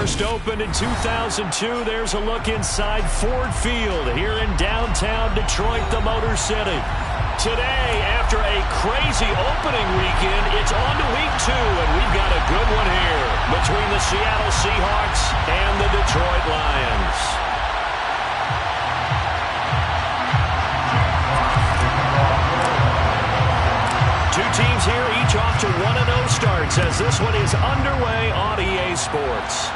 First opened in 2002. There's a look inside Ford Field here in downtown Detroit, the Motor City. Today, after a crazy opening weekend, it's on to week 2, and we've got a good one here between the Seattle Seahawks and the Detroit Lions. Two teams here, each off to 1-0 starts as this one is underway on EA Sports.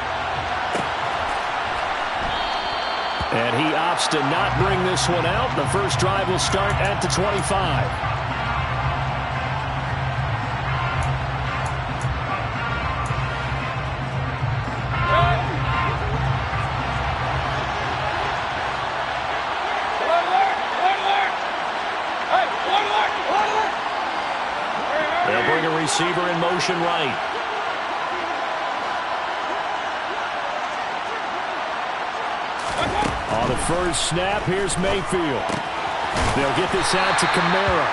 And he opts to not bring this one out. The first drive will start at the 25. Receiver in motion right. On the first snap, here's Mayfield. They'll get this out to Kamara.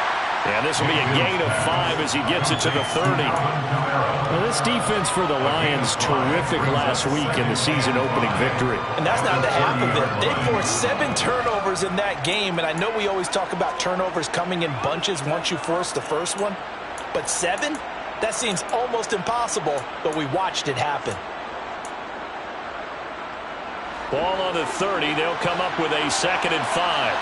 And this will be a gain of 5 as he gets it to the 30. Well, this defense for the Lions, terrific last week in the season-opening victory. And that's not the half of it. They forced 7 turnovers in that game, and I know we always talk about turnovers coming in bunches once you force the first one. But 7? That seems almost impossible, but we watched it happen. Ball on the 30. They'll come up with a 2nd and 5.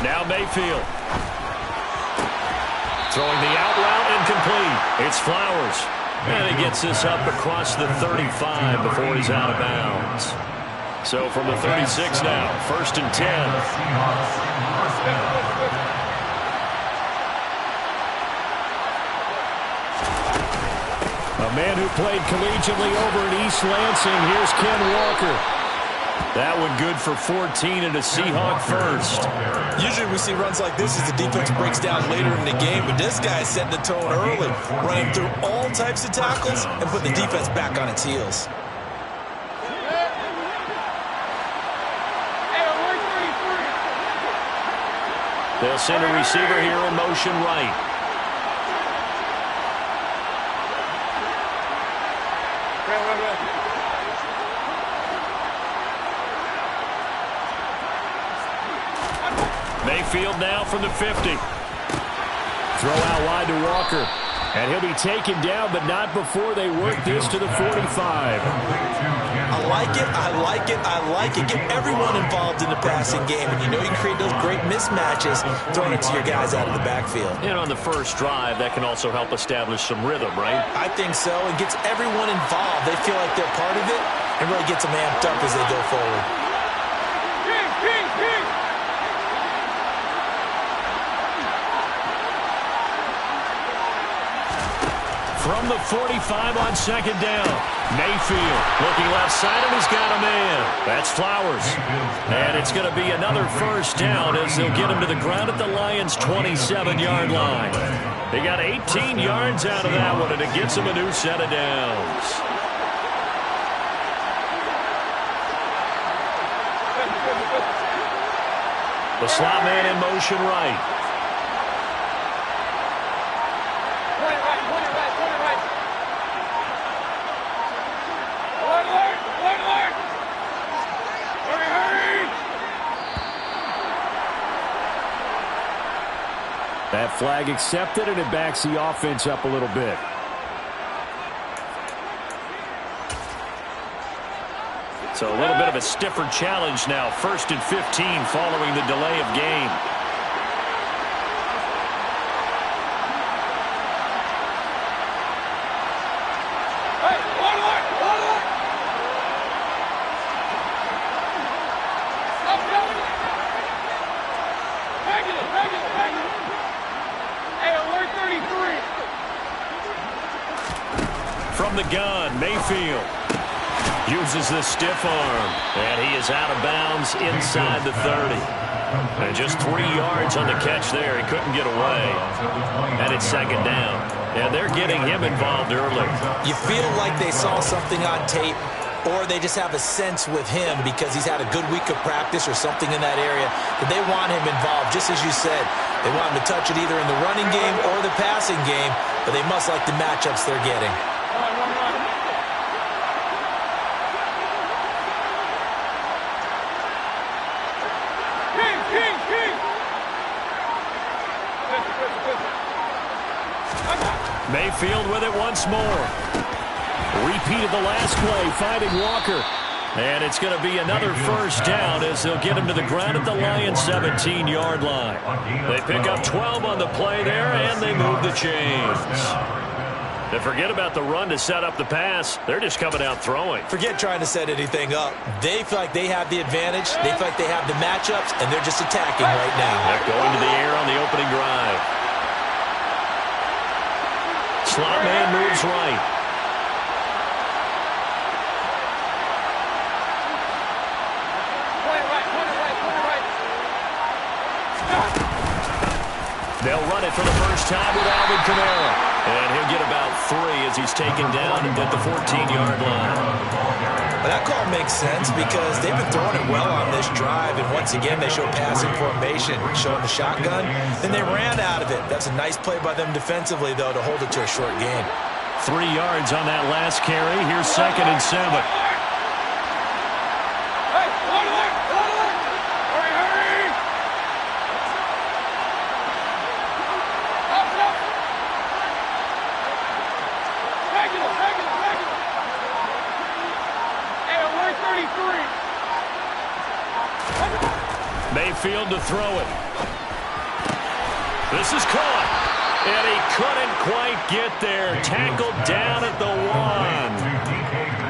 Now Mayfield. Throwing the out route incomplete. It's Flowers. And he gets this up across the 35 before he's out of bounds. So from the 36 now, 1st and 10. A man who played collegiately over in East Lansing. Here's Ken Walker. That one good for 14 and a Seahawk first. Usually we see runs like this as the defense breaks down later in the game, but this guy set the tone early, running through all types of tackles and put the defense back on its heels. They'll send a receiver here in motion right. Mayfield now from the 50. Throw out wide to Walker. And he'll be taken down, but not before they work this to the 45. I like it, I like it, I like it. Get everyone involved in the passing game, and you know you create those great mismatches throwing it to your guys out of the backfield. And on the first drive, that can also help establish some rhythm, right? I think so. It gets everyone involved. They feel like they're part of it, and really gets them amped up as they go forward. From the 45 on 2nd down. Mayfield looking left side, and he's got a man. That's Flowers. And it's going to be another first down as they'll get him to the ground at the Lions' 27-yard line. They got 18 yards out of that one, and it gets them a new set of downs. The slot man in motion right. That flag accepted, and it backs the offense up a little bit. So a little bit of a stiffer challenge now. 1st and 15 following the delay of game. From the gun, Mayfield uses the stiff arm, and he is out of bounds inside the 30. And just 3 yards on the catch there. He couldn't get away. And it's 2nd down. And they're getting him involved early. You feel like they saw something on tape, or they just have a sense with him because he's had a good week of practice or something in that area that they want him involved. Just as you said, they want him to touch it either in the running game or the passing game, but they must like the matchups they're getting. Mayfield with it once more. Repeated the last play, finding Walker. And it's going to be another first down as they'll get him to the ground at the Lions' 17-yard line. They pick up 12 on the play there, and they move the chains. They forget about the run to set up the pass. They're just coming out throwing. Forget trying to set anything up. They feel like they have the advantage. They feel like they have the matchups, and they're just attacking right now. They're going to the air on the opening drive. Slot man moves right. They'll run it for the first time with Alvin Kamara. And he'll get about 3 as he's taken down at the 14-yard line. But that call makes sense because they've been throwing it well on this drive. And once again, they show passing formation, showing the shotgun. Then they ran out of it. That's a nice play by them defensively, though, to hold it to a short gain. 3 yards on that last carry. Here's 2nd and 7. Mayfield to throw it. This is caught. And he couldn't quite get there. Tackled down at the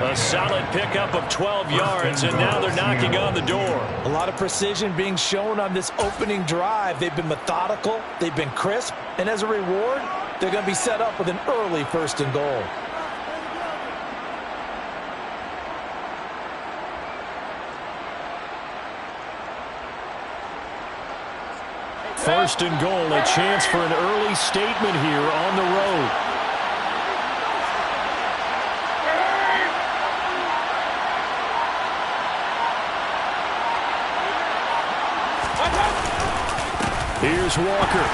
1. A solid pickup of 12 yards, and now they're knocking on the door. A lot of precision being shown on this opening drive. They've been methodical. They've been crisp. And as a reward, they're going to be set up with an early 1st and goal. First and goal, a chance for an early statement here on the road. Here's Walker.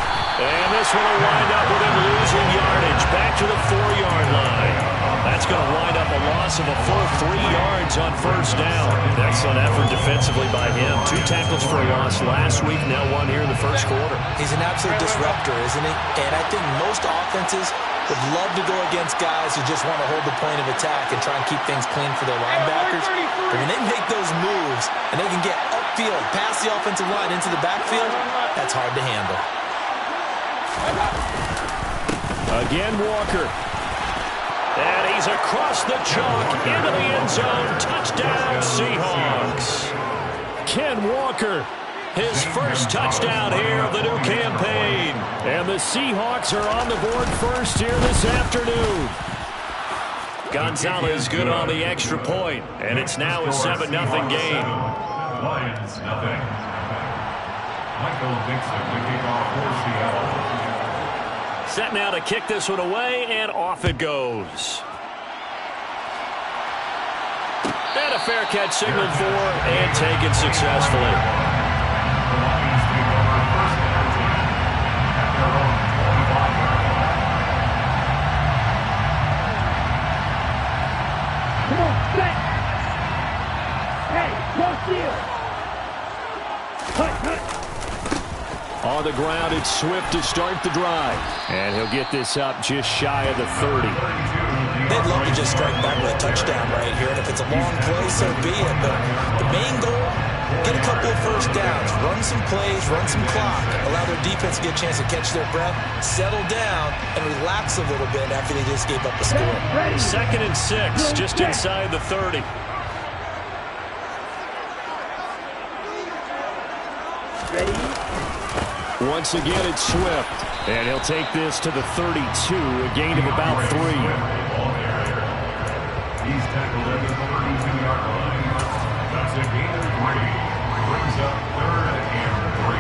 And this one will wind up with him losing yardage. Back to the 4-yard line. That's going to wind up a loss of a full 3 yards on first down. Excellent effort defensively by him. 2 tackles for a loss last week, now 1 here in the first quarter. He's an absolute disruptor, isn't he? And I think most offenses would love to go against guys who just want to hold the point of attack and try and keep things clean for their linebackers. But when they make those moves and they can get upfield, past the offensive line into the backfield, that's hard to handle. Again, Walker. And he's across the chalk into the end zone. Touchdown, Seahawks. Ken Walker, his first touchdown here of the new campaign. And the Seahawks are on the board first here this afternoon. Gonzalez good on the extra point, and it's now a 7-0 game. Lions, nothing. Michael Dixon, the kickoff for Seattle. Set now to kick this one away, and off it goes. And a fair catch signaled for and taken successfully. Come on, back. Hey, go steal. On the ground, it's Swift to start the drive. And he'll get this up just shy of the 30. They'd love to just strike back with a touchdown right here. And if it's a long play, so be it. But the main goal, get a couple of first downs. Run some plays, run some clock. Allow their defense to get a chance to catch their breath, settle down, and relax a little bit after they just gave up a score. 2nd and 6, just inside the 30. Ready? Once again, it's Swift. And he'll take this to the 32, a gain of about 3. He's tackled at the 32-yard line. That's a gain of 3. Brings up 3rd and 3.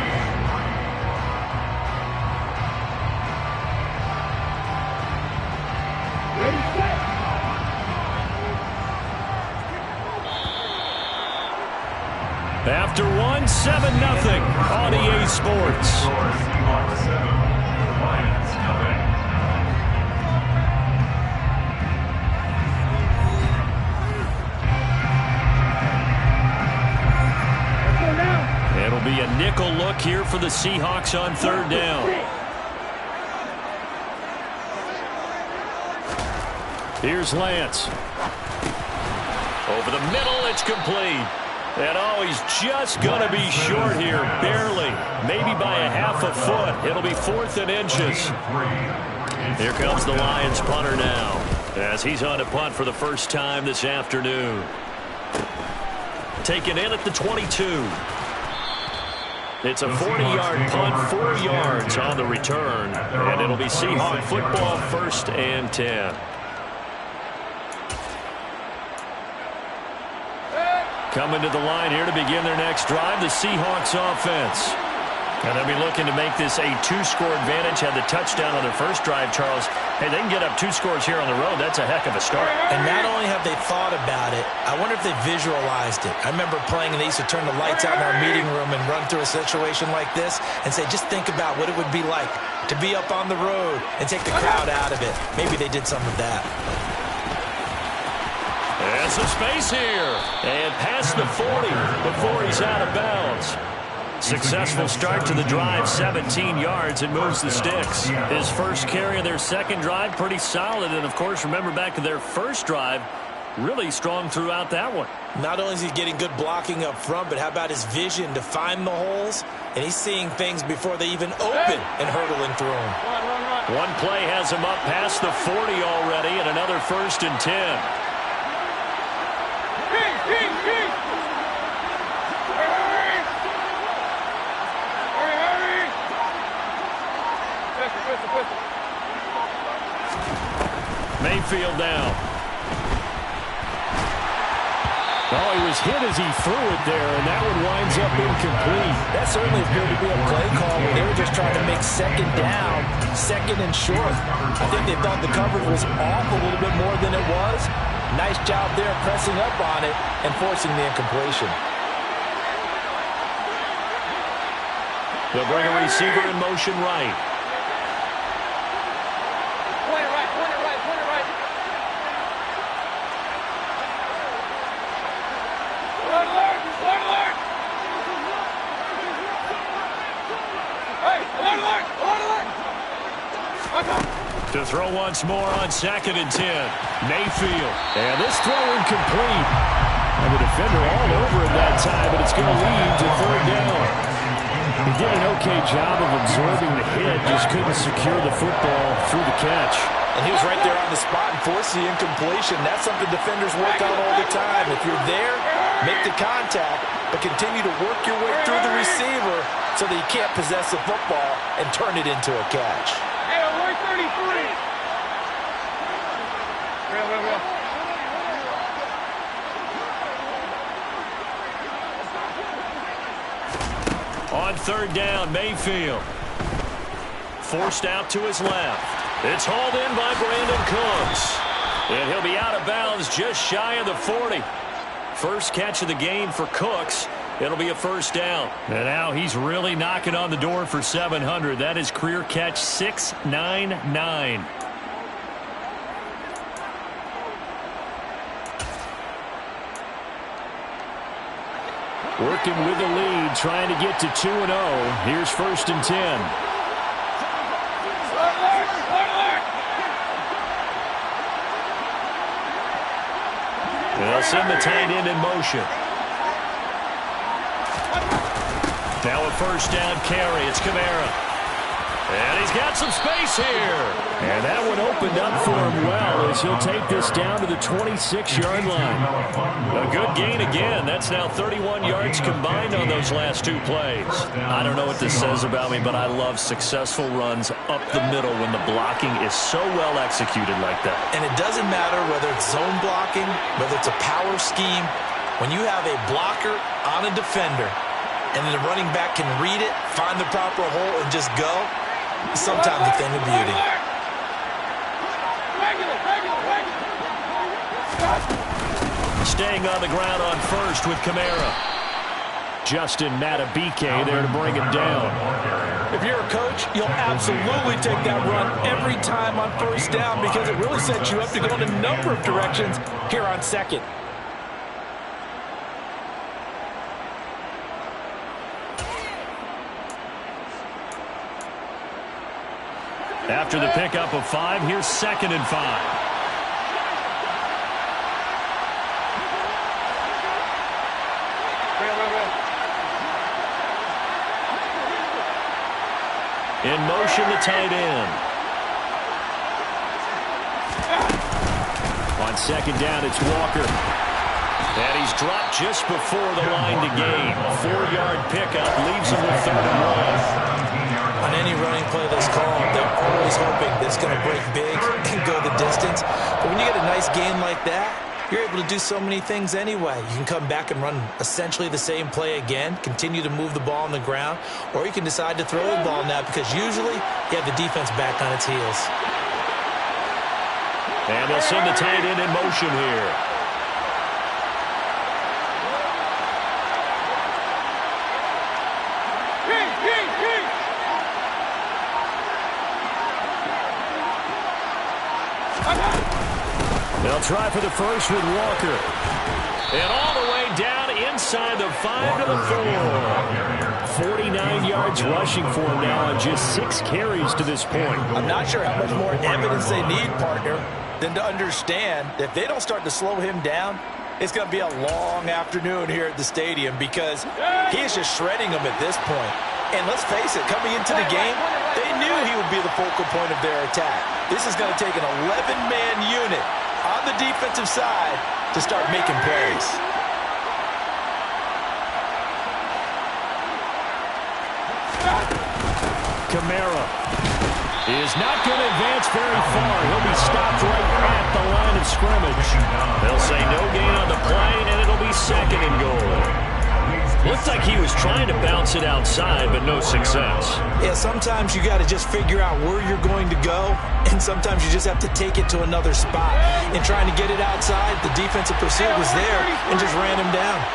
Ready, set. After one, 7-0 on EA Sports. Seahawks 7, Lions nothing. Go now. It'll be a nickel look here for the Seahawks on third down. Here's Lance. Over the middle, it's complete. And oh, he's just going to be short here, barely. Maybe by a half a foot. It'll be 4th and inches. Here comes the Lions punter now, as he's on a punt for the first time this afternoon. Taken in at the 22. It's a 40-yard punt, 4 yards on the return. And it'll be Seahawk football, 1st and 10. Coming to the line here to begin their next drive, the Seahawks offense. And they'll be looking to make this a 2-score advantage. Had the touchdown on their first drive, Charles. Hey, they can get up 2 scores here on the road. That's a heck of a start. And not only have they thought about it, I wonder if they visualized it. I remember playing and they used to turn the lights out in our meeting room and run through a situation like this and say, just think about what it would be like to be up on the road and take the crowd out of it. Maybe they did some of that. And some space here. And past the 40 before he's out of bounds. Successful start to the drive, 17 yards, and moves the sticks. His first carry of their second drive, pretty solid. And, of course, remember back to their first drive, really strong throughout that one. Not only is he getting good blocking up front, but how about his vision to find the holes? And he's seeing things before they even open and hurdling through them. One play has him up past the 40 already, and another 1st and 10. Mayfield down. Oh, he was hit as he threw it there, and that one winds up incomplete. That certainly appeared to be a play call where they were just trying to make second down, 2nd and short. I think they thought the coverage was off a little bit more than it was. Nice job there pressing up on it and forcing the incompletion. They'll bring a receiver in motion right. To throw once more on 2nd and 10. Mayfield. And this throw incomplete. And the defender all over him that time, but it's going to lead to 3rd down. He did an okay job of absorbing the hit, just couldn't secure the football through the catch. And he was right there on the spot and forced the incompletion. That's something defenders work on all the time. If you're there, make the contact, but continue to work your way through the receiver so that you can't possess the football and turn it into a catch. Hey, 133. Real. On 3rd down, Mayfield. Forced out to his left. It's hauled in by Brandon Cooks. And he'll be out of bounds just shy of the 40. First catch of the game for Cooks. It'll be a 1st down. And now he's really knocking on the door for 700. That is career catch 699. Working with the lead, trying to get to 2-0. Here's 1st and 10. They'll send the tight end in motion. Now a 1st down carry. It's Kamara. And he's got some space here. And that one opened up for him well as he'll take this down to the 26-yard line. A good gain again. That's now 31 yards combined on those last 2 plays. I don't know what this says about me, but I love successful runs up the middle when the blocking is so well executed like that. And it doesn't matter whether it's zone blocking, whether it's a power scheme. When you have a blocker on a defender and then the running back can read it, find the proper hole, and just go, sometimes a thing of beauty. Regular. staying on the ground on first with Kamara. Justin Matabike there to bring him down. If you're a coach, you'll absolutely take that run every time on first down because it really sets you up to go in a number of directions here on second. After the pickup of 5, here's 2nd and 5. In motion, the tight end. On 2nd down, it's Walker. And he's dropped just before the line to gain. 4-yard pickup leaves him with 3rd and 1. On any running play that's called, they're always hoping that it's going to break big and go the distance. But when you get a nice gain like that, you're able to do so many things anyway. You can come back and run essentially the same play again, continue to move the ball on the ground, or you can decide to throw the ball now because usually you have the defense back on its heels. And they'll send the tight end in motion here. They'll try for the first with Walker. And all the way down inside the 5 to the 4. 49 yards rushing for him now on just 6 carries to this point. I'm not sure how much more evidence they need, partner, than to understand that if they don't start to slow him down, it's going to be a long afternoon here at the stadium because he is just shredding them at this point. And let's face it, coming into the game, they knew he would be the focal point of their attack. This is going to take an 11-man unit on the defensive side to start making plays. Kamara is not going to advance very far. He'll be stopped right at the line of scrimmage. They'll say no gain on the play, and it'll be 2nd and goal. Looked like he was trying to bounce it outside, but no success. Yeah, sometimes you got to just figure out where you're going to go, and sometimes you just have to take it to another spot. In trying to get it outside, the defensive pursuit was there and just ran him down.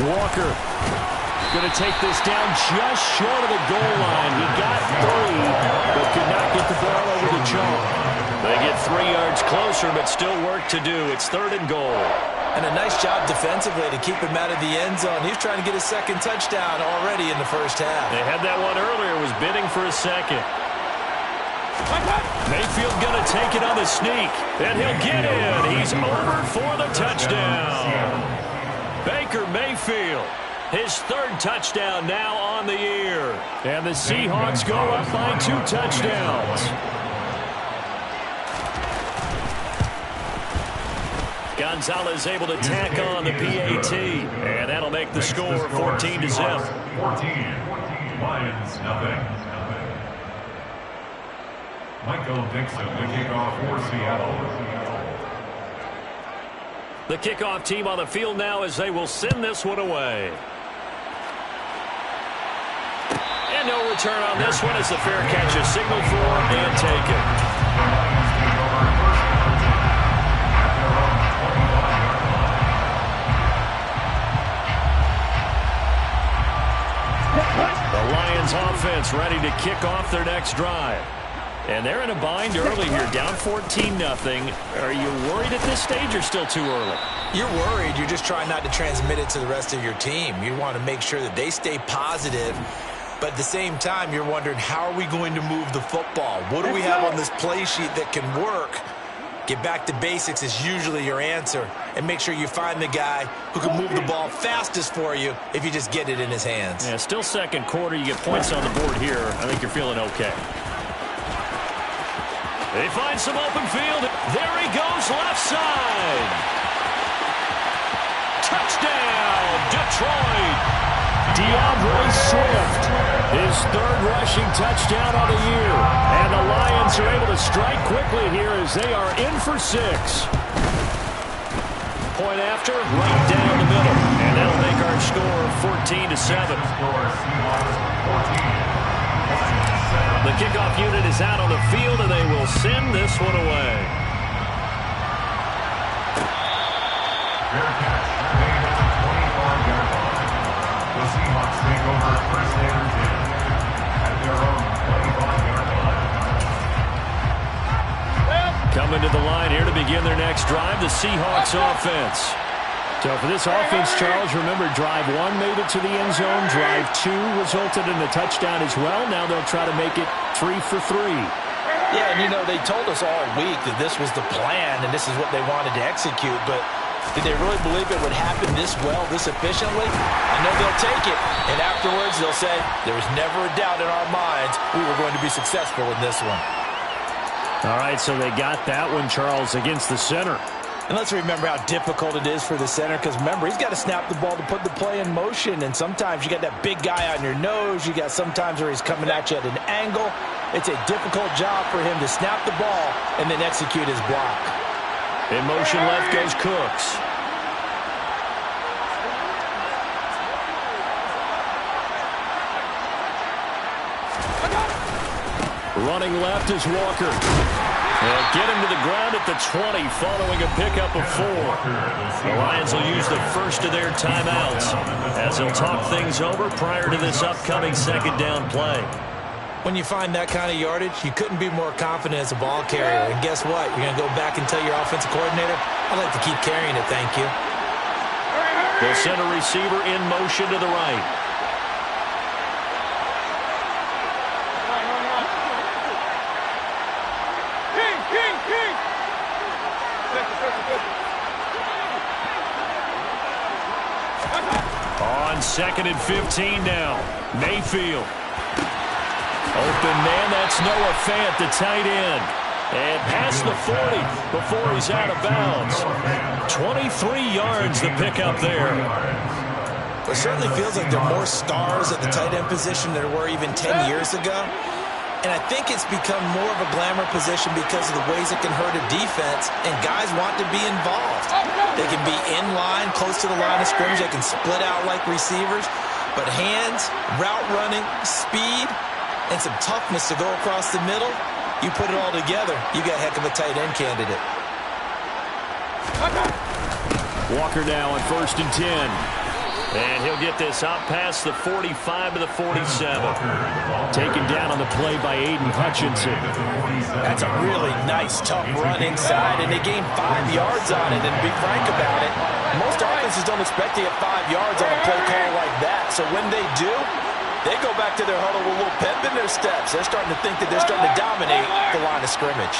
Walker going to take this down just short of the goal line. He got 3, but could not get the ball over the chalk. They get 3 yards closer, but still work to do. It's 3rd and goal. And a nice job defensively to keep him out of the end zone. He's trying to get his 2nd touchdown already in the first half. They had that one earlier, was bidding for a 2nd. Mayfield going to take it on the sneak, and he'll get in. He's over for the touchdown. Baker Mayfield, his 3rd touchdown now on the year. And the Seahawks go up by 2 touchdowns. Gonzalez able to tack on the PAT, and that'll make the score 14 to zip. 14, Lions, nothing. Michael Dixon, the kickoff for Seattle. The kickoff team on the field now as they will send this one away. And no return on this one as the fair catch is signaled for and taken. The Lions offense ready to kick off their next drive. And they're in a bind early here, down 14-0. Are you worried at this stage or still too early? You're worried. You're just trying not to transmit it to the rest of your team. You want to make sure that they stay positive. But at the same time, you're wondering, how are we going to move the football? What do we have on this play sheet that can work? Get back to basics is usually your answer. And make sure you find the guy who can move the ball fastest for you if you just get it in his hands. Yeah, still 2nd quarter. You get points on the board here. I think you're feeling okay. They find some open field. There he goes, left side. Touchdown, Detroit. DeAndre Swift, his 3rd rushing touchdown of the year. And the Lions are able to strike quickly here as they are in for 6. Point after, right down the middle. And that'll make our score 14-7. The kickoff unit is out on the field, and they will send this one away. Fair catch made at the 25-yard line. The Seahawks take over first and 10 at their own 25-yard line. Coming to the line here to begin their next drive, the Seahawks offense. So for this offense, Charles, remember, drive 1 made it to the end zone. Drive 2 resulted in a touchdown as well. Now they'll try to make it 3 for 3. Yeah, and, you know, they told us all week that this was the plan and this is what they wanted to execute. But did they really believe it would happen this well, this efficiently? I know they'll take it. And afterwards, they'll say, there was never a doubt in our minds we were going to be successful in this one. All right, so they got that one, Charles, against the center. And let's remember how difficult it is for the center, because remember, he's got to snap the ball to put the play in motion, and sometimes you got that big guy on your nose. You got sometimes where he's coming at you at an angle. It's a difficult job for him to snap the ball and then execute his block. In motion left goes Cooks. Running left is Walker. They'll get him to the ground at the 20 following a pickup of 4. The Lions will use the first of their timeouts as they'll talk things over prior to this upcoming second down play. When you find that kind of yardage, you couldn't be more confident as a ball carrier. And guess what? You're going to go back and tell your offensive coordinator, I'd like to keep carrying it, thank you. They'll send a receiver in motion to the right. On 2nd and 15 now. Mayfield. Open man, that's Noah Fant, the tight end. And past the 40 before he's out of bounds. 23 yards the pickup there. It certainly feels like there are more stars at the tight end position than there were even 10 years ago. And I think it's become more of a glamour position because of the ways it can hurt a defense, and guys want to be involved. They can be in line, close to the line of scrimmage. They can split out like receivers. But hands, route running, speed, and some toughness to go across the middle, you put it all together, you got a heck of a tight end candidate. Walker now on 1st and 10. And he'll get this out past the 45 to the 47. Taken down on the play by Aiden Hutchinson. That's a really nice, tough run inside, and they gained 5 yards on it. And to be frank about it, most offenses don't expect to get 5 yards on a play call like that. So when they do, they go back to their huddle with a little pep in their steps. They're starting to think that they're starting to dominate the line of scrimmage.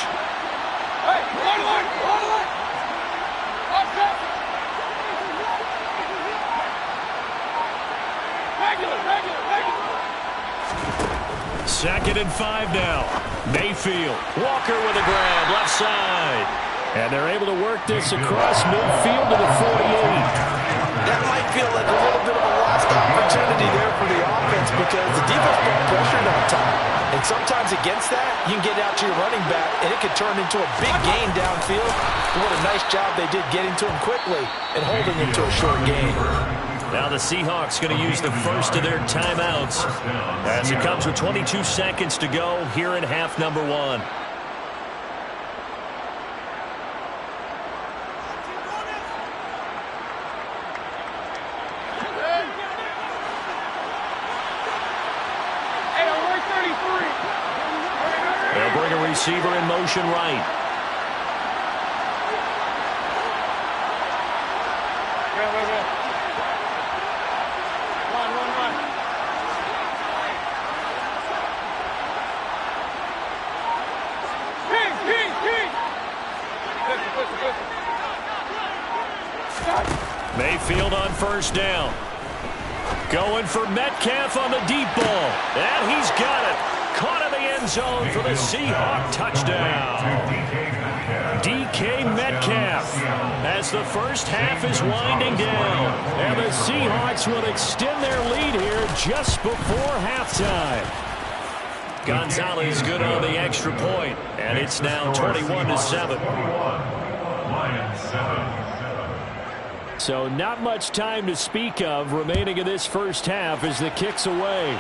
Second and 5 now. Mayfield. Walker with a grab, left side. And they're able to work this across midfield to the 48. That might feel like a little bit of a lost opportunity there for the offense because the defense brought pressure on top. And sometimes against that, you can get out to your running back, and it could turn into a big gain downfield. But what a nice job they did getting to him quickly and holding him to a short gain. Now the Seahawks going to use the first of their timeouts as it comes with 22 seconds to go here in half number 1. They'll bring a receiver in motion right. Mayfield on 1st down. Going for Metcalf on the deep ball. And he's got it. Caught in the end zone for the Seahawk touchdown. DK Metcalf as the first half is winding down. And the Seahawks will extend their lead here just before halftime. Gonzalez good on the extra point. And it's now 21-7. Lions 7. So not much time to speak of remaining in this first half as the kick's away.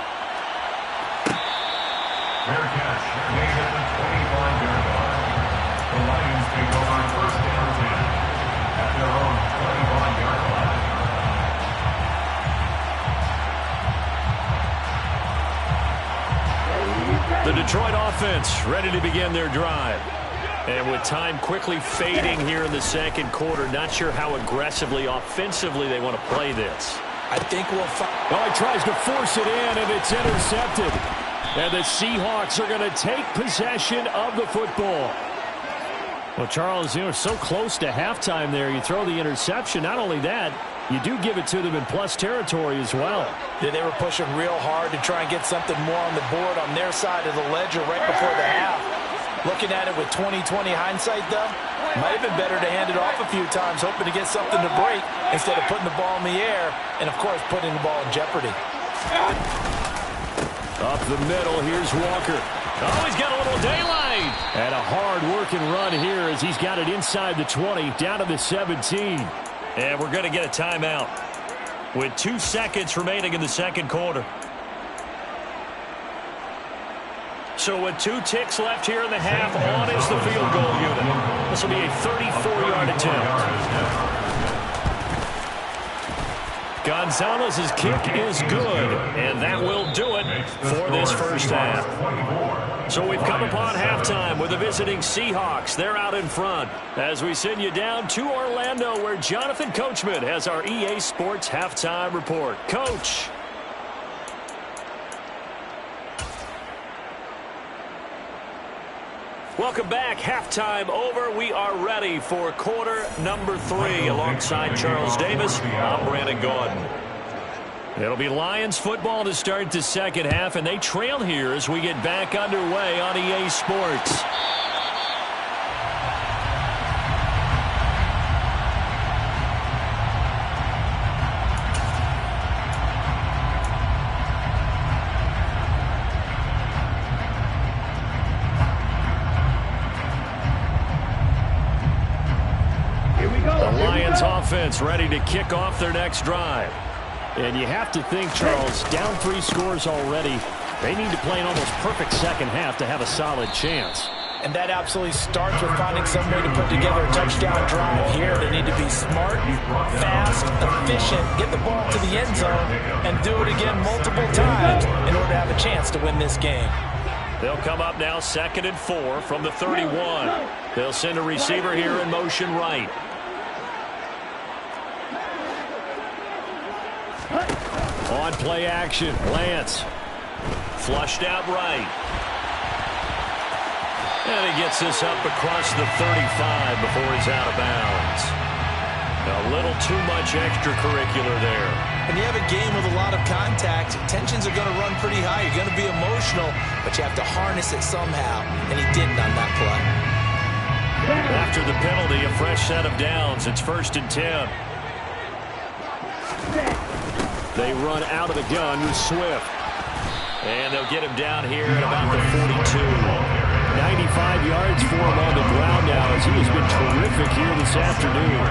Fair catch made at the 25-yard line. The Lions take over first down 10 at their own 25-yard line. The Detroit offense ready to begin their drive. And with time quickly fading here in the second quarter, not sure how aggressively, offensively they want to play this. I think we'll find. Oh, he tries to force it in, and it's intercepted. And the Seahawks are going to take possession of the football. Well, Charles, you know, so close to halftime there. You throw the interception. Not only that, you do give it to them in plus territory as well. Yeah, they were pushing real hard to try and get something more on the board on their side of the ledger right before the half. Looking at it with 20/20 hindsight, though, might have been better to hand it off a few times, hoping to get something to break instead of putting the ball in the air and, of course, putting the ball in jeopardy. Up the middle, here's Walker. Oh, he's got a little daylight. And a hard-working run here as he's got it inside the 20, down to the 17. And we're going to get a timeout with 2 seconds remaining in the second quarter. So with 2 ticks left here in the half, on is the field goal unit. This will be a 34-yard attempt. Gonzalez's kick is good, and that will do it for this first half. So we've come upon halftime with the visiting Seahawks. They're out in front as we send you down to Orlando, where Jonathan Coachman has our EA Sports halftime report. Coach. Welcome back. Halftime over. We are ready for quarter number 3. Alongside Charles Davis, I'm Brandon Gordon. It'll be Lions football to start the second half, and they trail here as we get back underway on EA Sports. Offense ready to kick off their next drive. And you have to think, Charles, down 3 scores already. They need to play an almost perfect second half to have a solid chance. And that absolutely starts with finding some way to put together a touchdown drive here. They need to be smart, fast, efficient, get the ball to the end zone, and do it again multiple times in order to have a chance to win this game. They'll come up now 2nd and 4 from the 31. They'll send a receiver here in motion right. On play action, Lance. Flushed out right. And he gets this up across the 35 before he's out of bounds. A little too much extracurricular there. When you have a game with a lot of contact, tensions are going to run pretty high. You're going to be emotional, but you have to harness it somehow, and he didn't on that play. After the penalty, a fresh set of downs. It's 1st and 10. They run out of the gun with Swift. And they'll get him down here at about the 42. 95 yards for him on the ground now as he has been terrific here this afternoon.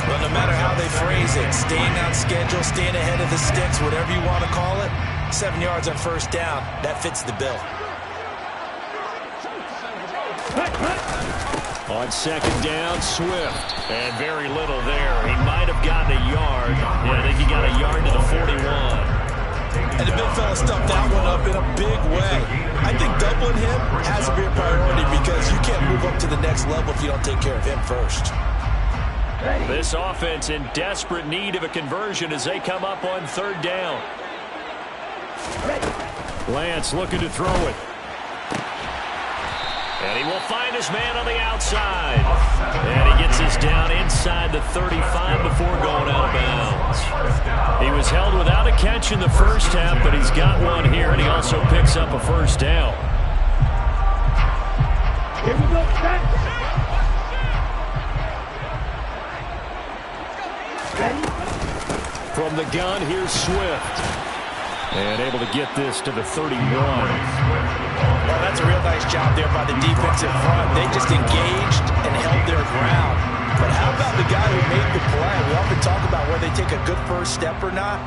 Well, no matter how they phrase it, staying on schedule, staying ahead of the sticks, whatever you want to call it, 7 yards on first down, that fits the bill. On 2nd down, Swift. And very little there. He might have gotten a yard. Yeah, I think he got a yard to the 41. And the big fella stuffed that one up in a big way. I think doubling him has to be a priority because you can't move up to the next level if you don't take care of him first. This offense in desperate need of a conversion as they come up on 3rd down. Lance looking to throw it. And he will find his man on the outside. And he gets this down inside the 35 before going out of bounds. He was held without a catch in the first half, but he's got one here, and he also picks up a first down. Here we go. From the gun, here's Swift. And able to get this to the 31. Well, that's a real nice job there by the defensive front. They just engaged and held their ground. But how about the guy who made the play? We often talk whether they take a good first step or not.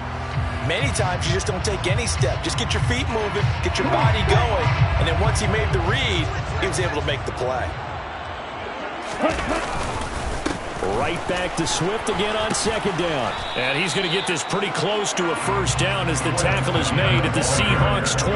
Many times you just don't take any step. Just get your feet moving, get your body going, and then once he made the read, he was able to make the play. Right back to Swift again on second down. And he's going to get this pretty close to a first down as the tackle is made at the Seahawks 24.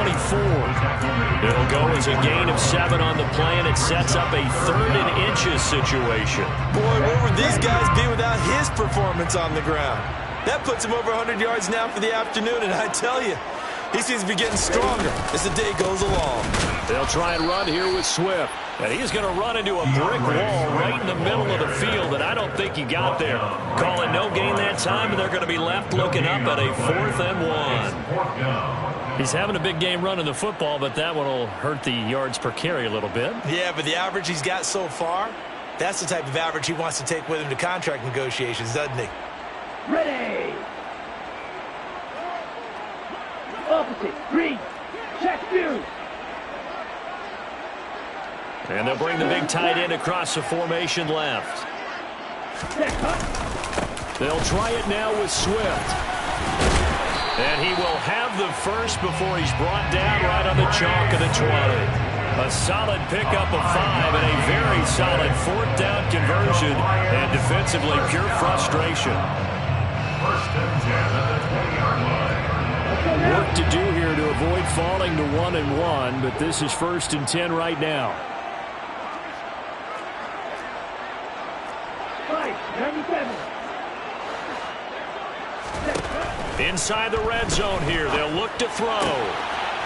It'll go as a gain of 7 on the play, and it sets up a 3rd and inches situation. Boy, where would these guys be without his performance on the ground? That puts him over 100 yards now for the afternoon, and I tell you, he seems to be getting stronger as the day goes along. They'll try and run here with Swift. And he's going to run into a brick wall right in the middle of the field, and I don't think he got there. Calling no gain that time, and they're going to be left looking up at a 4th and 1. He's having a big game running the football, but that one will hurt the yards per carry a little bit. Yeah, but the average he's got so far, that's the type of average he wants to take with him to contract negotiations, doesn't he? Ready. Opposite. Green. Check view. And they'll bring the big tight end across the formation left. They'll try it now with Swift. And he will have the first before he's brought down right on the chalk of the 20. A solid pickup of 5 and a very solid 4th down conversion. And defensively, pure frustration. First and 10 at the 20-yard line. Work to do here to avoid falling to 1 and 1, but this is 1st and 10 right now. Inside the red zone here, they'll look to throw.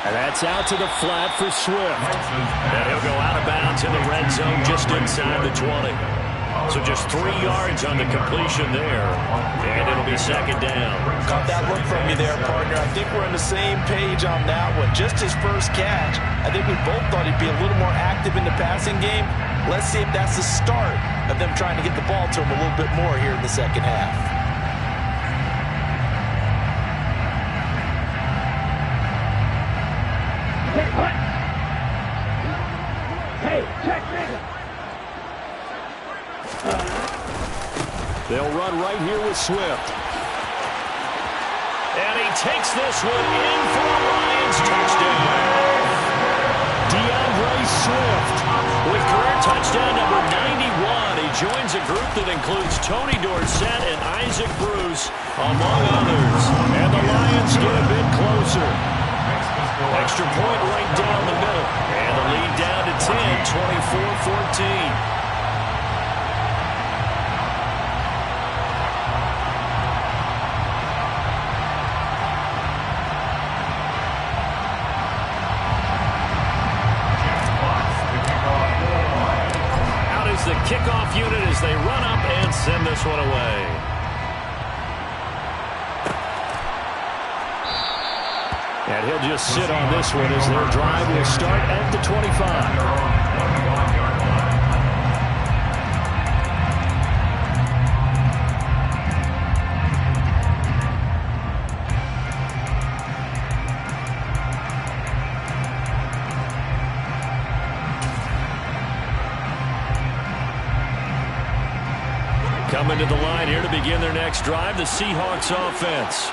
And that's out to the flat for Swift. And he'll go out of bounds in the red zone just inside the 20. So just 3 yards on the completion there. And it'll be 2nd down. Caught that look from you there, partner. I think we're on the same page on that one. Just his first catch, I think we both thought he'd be a little more active in the passing game. Let's see if that's the start of them trying to get the ball to him a little bit more here in the second half. They'll run right here with Swift. And he takes this one in for a Lions touchdown. DeAndre Swift with career touchdown number 91. He joins a group that includes Tony Dorsett and Isaac Bruce, among others. And the Lions get a bit closer. Extra point right down the middle. And the lead down to 10, 24-14. The kickoff unit as they run up and send this one away. And he'll just sit on this one as their drive will start at the 25. Coming to the line here to begin their next drive, the Seahawks offense.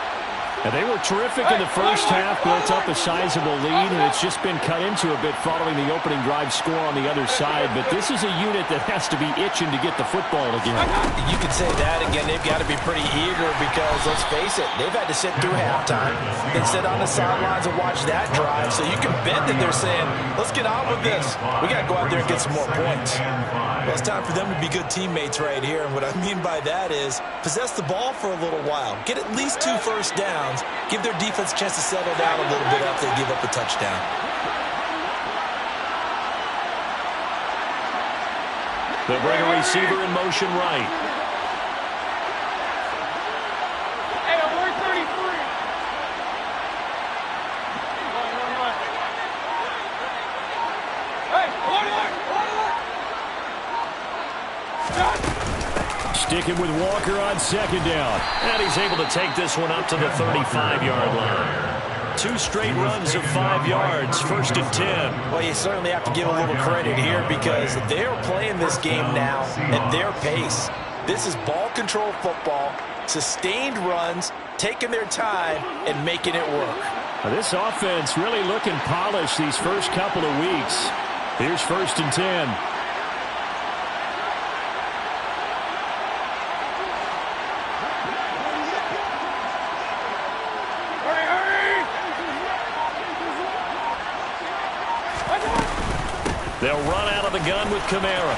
And they were terrific in the first half, built up a sizable lead, and it's just been cut into a bit following the opening drive score on the other side. But this is a unit that has to be itching to get the football again. You could say that again. They've got to be pretty eager because, let's face it, they've had to sit through halftime, then sit on the sidelines and watch that drive. So you can bet that they're saying, let's get on with this. We got to go out there and get some more points. Well, it's time for them to be good teammates right here. And what I mean by that is possess the ball for a little while. Get at least 2 first downs. Give their defense a chance to settle down a little bit after they give up a touchdown. They'll bring a receiver in motion right. Hey, I'm 133. Sticking with Walker on second down. And he's able to take this one up to the 35-yard line. 2 straight runs of 5 yards, 1st and 10. Well, you certainly have to give a little credit here because they're playing this game now at their pace. This is ball ball-control football, sustained runs, taking their time, and making it work. Now, this offense really looking polished these first couple of weeks. Here's 1st and 10. They'll run out of the gun with Kamara.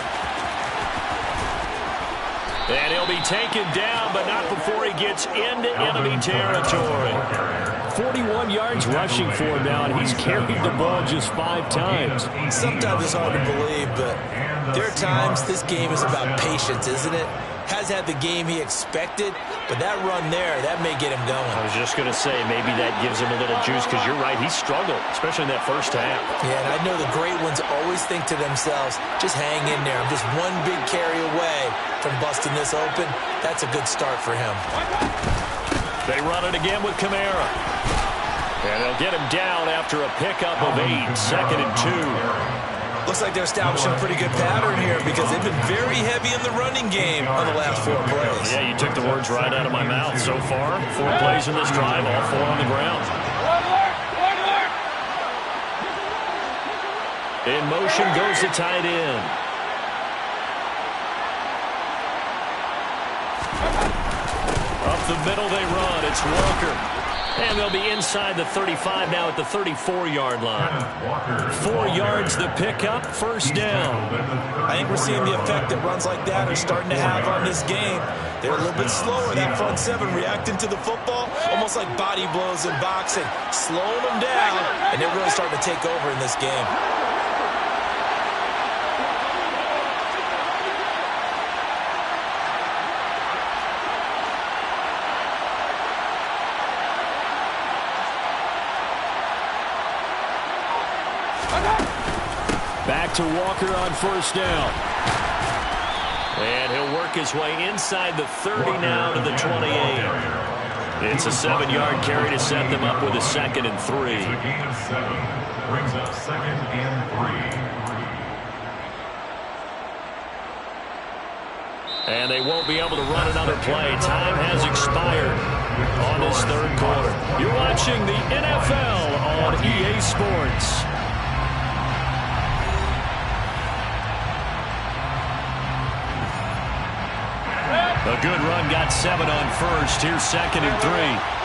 And he'll be taken down, but not before he gets into enemy territory. 41 yards rushing for him now, and he's carried the ball just 5 times. Sometimes it's hard to believe, but there are times this game is about patience, isn't it? Has had the game he expected, but that run there, that may get him going. I was just going to say, maybe that gives him a little juice, because you're right, he struggled, especially in that first half. Yeah, and I know the great ones always think to themselves, just hang in there. I'm just one big carry away from busting this open. That's a good start for him. They run it again with Kamara. And they'll get him down after a pickup of 8, 2nd and 2. Looks like they're establishing a pretty good pattern here because they've been very heavy in the running game on the last 4 plays. Yeah, you took the words right out of my mouth. So far, 4 plays in this drive, all 4 on the ground. In motion goes the tight end. Up the middle they run. It's Walker. And they'll be inside the 35 now at the 34-yard line. 4 yards the pickup, 1st down. I think we're seeing the effect that runs like that are starting to have on this game. They're a little bit slower, that front 7, reacting to the football, almost like body blows in boxing, slowing them down, and they're really starting to take over in this game. Back to Walker on 1st down. And he'll work his way inside the 30 now to the 28. It's a 7-yard carry to set them up with a 2nd and 3. It's a gain of 7. Brings up 2nd and 3. And they won't be able to run another play. Time has expired on this 3rd quarter. You're watching the NFL on EA Sports. A good run, got 7 on 1st. Here's 2nd and 3.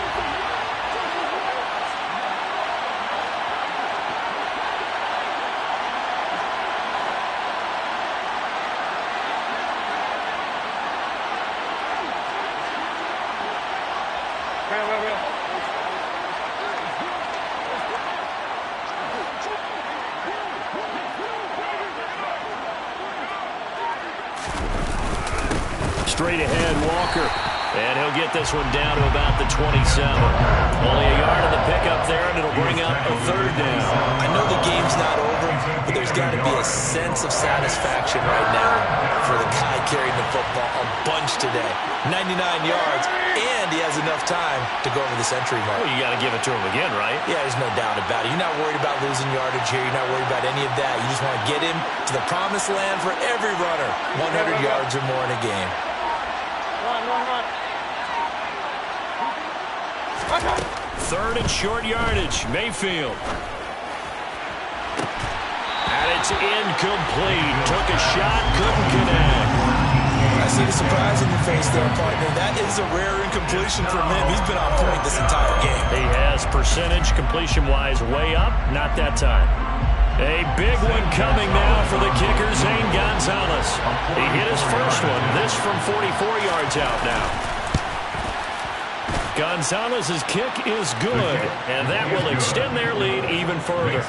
Straight ahead, Walker. And he'll get this one down to about the 27. Only a yard of the pickup there, and it'll bring up a 3rd down. I know the game's not over, but there's got to be a sense of satisfaction right now for the guy carrying the football a bunch today. 99 yards, and he has enough time to go over the century mark. Well, you got to give it to him again, right? Yeah, there's no doubt about it. You're not worried about losing yardage here. You're not worried about any of that. You just want to get him to the promised land for every runner. 100 yards or more in a game. Third and short yardage, Mayfield. And it's incomplete. Took a shot, couldn't connect. I see the surprise in your face there, partner. That is a rare incompletion from him. He's been on point this entire game. He has percentage completion-wise way up. Not that time. A big one coming now for the kicker, Zane Gonzalez. He hit his first one. This from 44 yards out now. Gonzalez's kick is good, and that will extend their lead even further.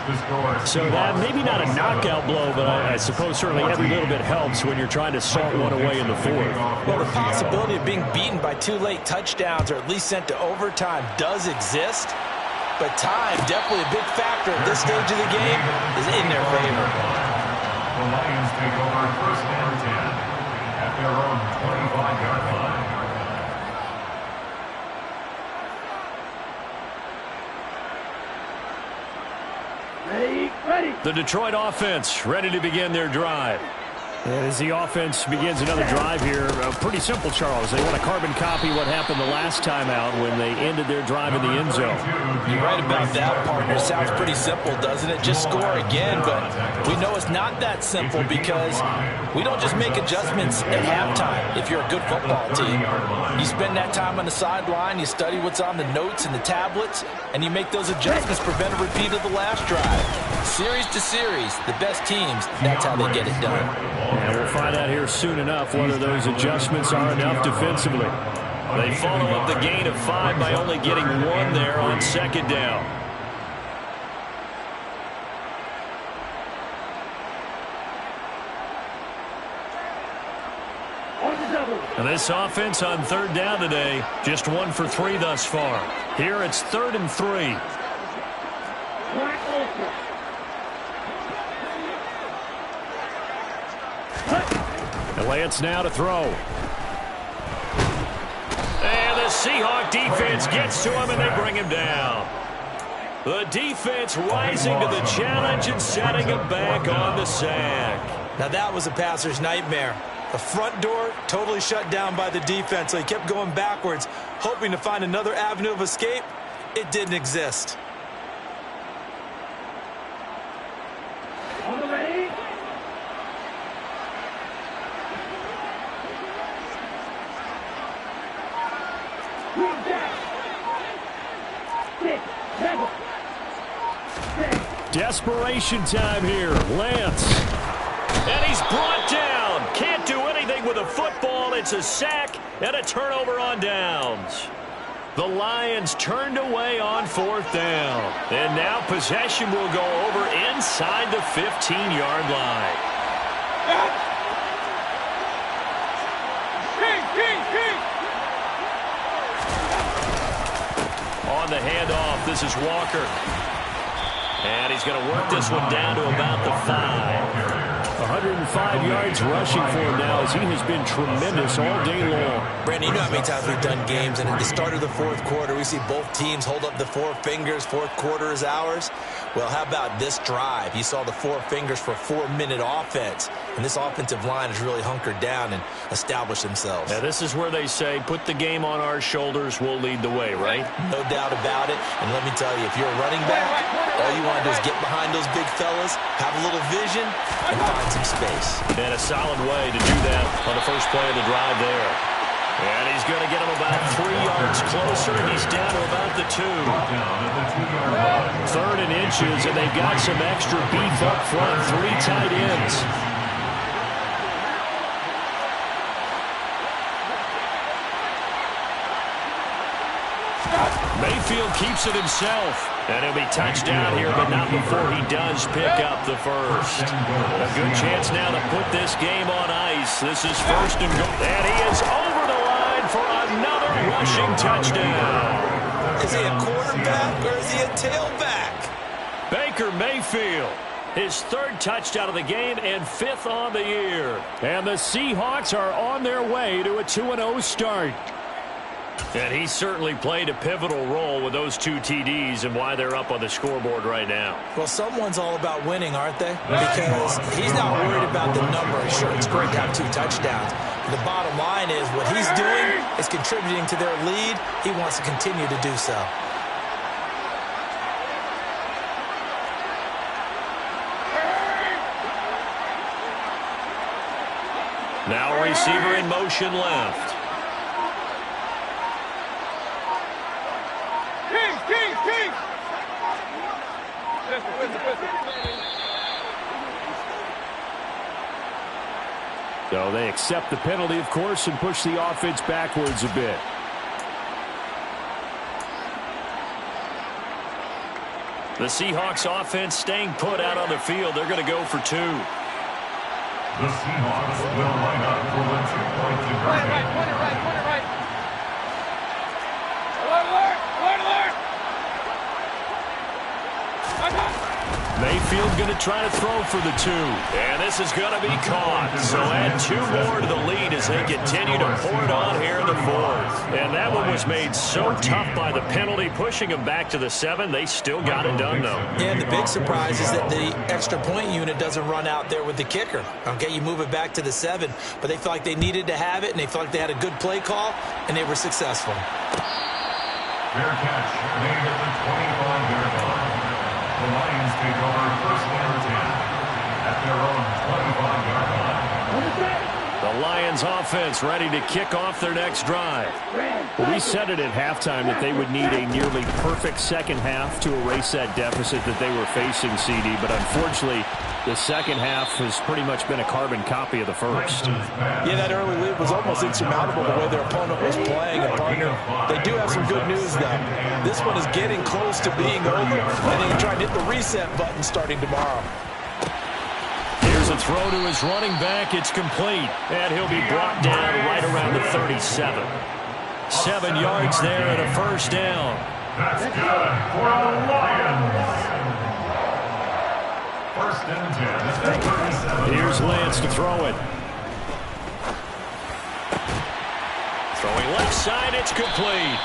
So that maybe not a knockout blow, but I suppose certainly every little bit helps when you're trying to salt one away in the 4th. Well, the possibility of being beaten by 2 late touchdowns or at least sent to overtime does exist, but time, definitely a big factor at this stage of the game, is in their favor. The Lions take over 1st and 10 at their own 25-yard line. Ready. The Detroit offense ready to begin their drive. And as the offense begins another drive here, pretty simple, Charles. They want to carbon copy what happened the last time out when they ended their drive in the end zone. You're right about that, partner. Sounds pretty simple, doesn't it? Just score again, but we know it's not that simple because we don't just make adjustments at halftime. If you're a good football team, you spend that time on the sideline, you study what's on the notes and the tablets, and you make those adjustments, prevent a repeat of the last drive. Series to series, the best teams, that's how they get it done. And we'll find out here soon enough whether those adjustments are enough defensively. They follow up the gain of 5 by only getting 1 there on second down. And this offense on third down today, just 1 for 3 thus far. Here it's 3rd and 3. And Lance now to throw. And the Seahawk defense gets to him, and they bring him down. The defense rising to the challenge and setting him back on the sack. Now that was a passer's nightmare. The front door totally shut down by the defense, so he kept going backwards, hoping to find another avenue of escape. It didn't exist. On the ready? Green dash. 6, 7, 6. Desperation time here. Lance. And he's brought down. Can't do anything with a football. It's a sack and a turnover on downs. The Lions turned away on 4th down. And now possession will go over inside the 15-yard line. On the handoff, this is Walker. And he's going to work this one down to about the 5. 105 yards rushing for him now as he has been tremendous all day long. Brandon, you know how many times we've done games, and at the start of the 4th quarter, we see both teams hold up the 4 fingers, 4th quarter is ours. Well, how about this drive? You saw the 4 fingers for a 4-minute offense, and this offensive line has really hunkered down and established themselves. Now, this is where they say, put the game on our shoulders, we'll lead the way, right? No doubt about it, and let me tell you, if you're a running back, all you want to do is get behind those big fellas, have a little vision, and find some space. And a solid way to do that on the first play of the drive there. And he's going to get him about 3 yards closer. He's down to about the 2. 3rd and inches, and they've got some extra beef up front. 3 tight ends. Mayfield keeps it himself. And he'll be touched down here, but not before he does pick up the first. A good chance now to put this game on ice. This is 1st and goal. And he is over the line for another rushing touchdown. Is he a quarterback or is he a tailback? Baker Mayfield, his 3rd touchdown of the game and 5th on the year. And the Seahawks are on their way to a 2-0 start. And he certainly played a pivotal role with those 2 TDs and why they're up on the scoreboard right now. Well, someone's all about winning, aren't they? Because he's not worried about the number. Sure, it's great to have 2 touchdowns. But the bottom line is what he's doing is contributing to their lead. He wants to continue to do so. Now a receiver in motion left. So they accept the penalty, of course, and push the offense backwards a bit. The Seahawks offense staying put out on the field. They're going to go for 2. The Seahawks will line up for the 2-point conversion. Point it right. Alert. Mayfield Mayfield going to try to throw for the 2. And this is going to be caught. So add 2 more to the lead as they continue to pour it on here in the 4th. And that one was made so tough by the penalty, pushing them back to the 7. They still got it done, though. Yeah, and the big surprise is that the extra point unit doesn't run out there with the kicker. Okay, you move it back to the 7, but they felt like they needed to have it, and they felt like they had a good play call, and they were successful. Fair catch made at the 25-yard line. The Lions take over 1st and 10 at their own 25-yard line. The Lions offense ready to kick off their next drive. Well, we said it at halftime that they would need a nearly perfect second half to erase that deficit that they were facing, CD, but unfortunately the second half has pretty much been a carbon copy of the first. Yeah, that early lead was almost insurmountable the way their opponent was playing. And partner, they do have some good news, though. This one is getting close to being over, and they can try and hit the reset button starting tomorrow. Here's a throw to his running back. It's complete, and he'll be brought down right around the 37. 7 yards there and a first down. That's good for the Lions. 1st and 10 at the 37. Here's Lance to throw it. Throwing left side, it's complete.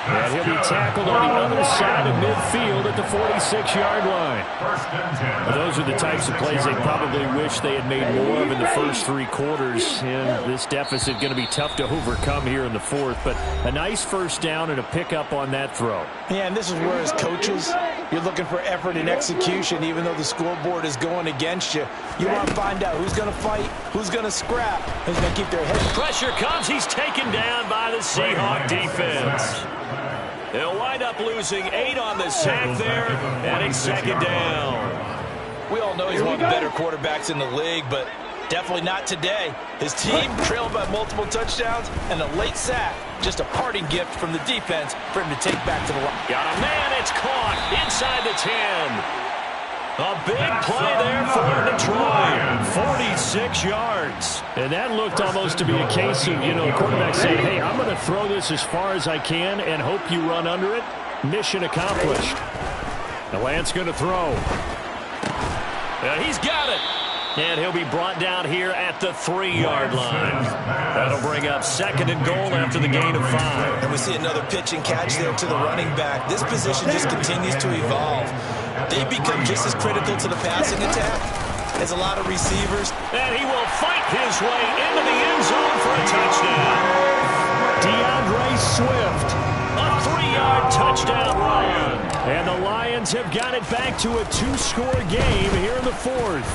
And he'll be tackled on the other side of midfield at the 46-yard line. 1st and 10. Well, those are the types of plays they probably wish they had made more of in the first 3 quarters. And this deficit going to be tough to overcome here in the 4th. But a nice first down and a pickup on that throw. Yeah, and this is where as coaches, you're looking for effort and execution. Even though the scoreboard is going against you, you want to find out who's going to fight, who's going to scrap, who's going to keep their head. Pressure comes. He's taken down by the Seahawk defense. They'll wind up losing 8 on the sack there, and it's 2nd down. We all know he's one of the better quarterbacks in the league, but definitely not today. His team trailed by multiple touchdowns, and a late sack, just a parting gift from the defense for him to take back to the line. Got a man, it's caught inside the 10. A big play there for Detroit. 46 yards. And that looked almost to be a case of, the quarterback saying, hey, I'm going to throw this as far as I can and hope you run under it. Mission accomplished. The Lance going to throw. He's got it. And he'll be brought down here at the 3-yard line. That'll bring up 2nd and goal after the gain of 5. And we see another pitch and catch there to the running back. This position just continues to evolve. They become just as critical to the passing attack as a lot of receivers. And he will fight his way into the end zone for a touchdown. DeAndre Swift, a 3-yard touchdown run. And the Lions have got it back to a 2-score game here in the 4th.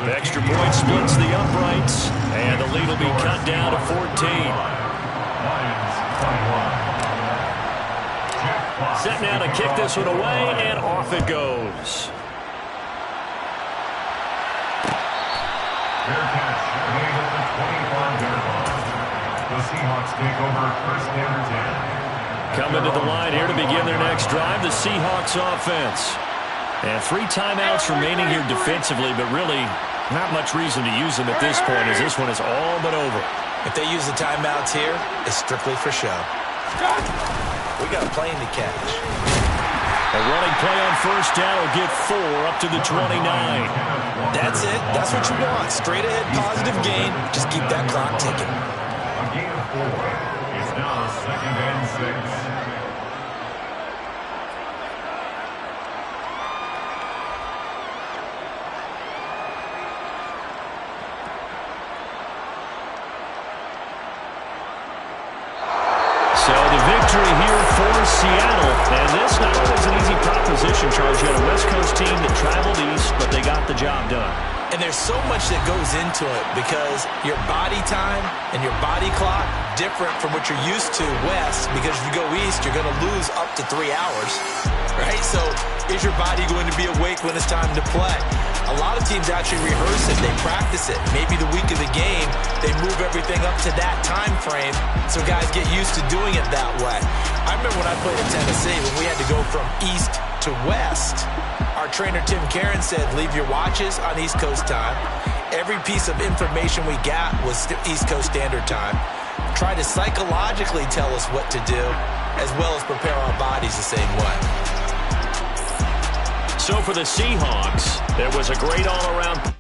The extra point splits the uprights, and the lead will be cut down to 14. Set now to kick this one away, and off it goes. Fair catch made at the 25-yard line. The Seahawks take over 1st and 10. Coming to the line here to begin their next drive, the Seahawks offense. And 3 timeouts remaining here defensively, but really not much reason to use them at this point as this one is all but over. If they use the timeouts here, it's strictly for show. We got a plane to catch. A running play on first down will get 4 up to the 29. That's it. That's what you want. Straight ahead positive gain. Just keep that clock ticking. A gain of 4. It's now 2nd and 6. So the victory here for Seattle, and this not always an easy proposition, Charles. You had a West Coast team that traveled east, but they got the job done. And there's so much that goes into it because your body time and your body clock different from what you're used to west, because if you go east, you're going to lose up to 3 hours, right? So is your body going to be awake when it's time to play? A lot of teams actually rehearse it. They practice it. Maybe the week of the game, they move everything up to that time frame so guys get used to doing it that way. I remember when I played in Tennessee, when we had to go from east to west, our trainer Tim Karen said, leave your watches on East Coast time. Every piece of information we got was East Coast Standard Time. Try to psychologically tell us what to do, as well as prepare our bodies the same way. So for the Seahawks, it was a great all-around